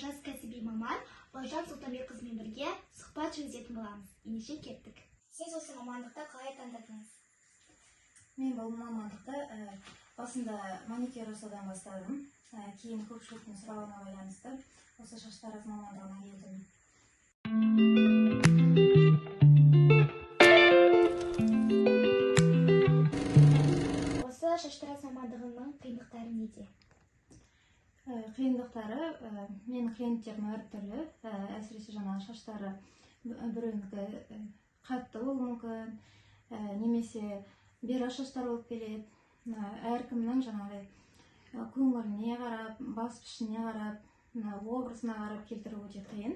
жас кәсіби маман Балжан Сұлтанбекқызымен бірге сұхбат жүргізетін боламыз. Ендеше кеттік. Сіз осы мамандықты қалай таңдадыңыз? Мен бұл мамандықты басында маникюр жасаудан бастадым. Кейін көпшіліктің сұрауына байланысты осы шаштараз мамандығына келдім. Осы шаштараз мамандығының қиындықтары неде? Қиындықтары менің клиенттерім әртүрлі, әсіресе жаңағы шаштары біреуінікі қатты болуы мүмкін, немесе бера шаштар болып келеді. Әркімнің жаңағыдай көңіліне қарап, бас пішіне қарап, образына қарап келтіру өте қиын.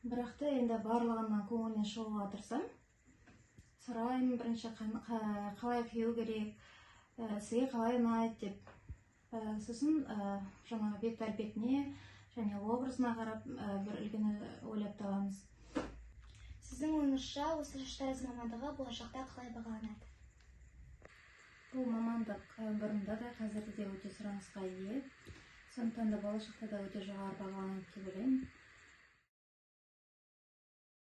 Бірақ та енді барлығынан көңілінен шығуға тырысам. Сұраймын бірінші қалай кию керек, сізге қалай ұнайды деп. Сосын жаңағы бет әлпетіне және образына қарап бір үлгіні ойлап табамыз. Сіздің ойыңызша осы шаштараз мамандығы болашақта қалай бағаланады? Бұл мамандық бұрында да қазірде де өте сұранысқа ие. Сондықтан да болашақта да өте жоғары бағаланады деп ойлаймын.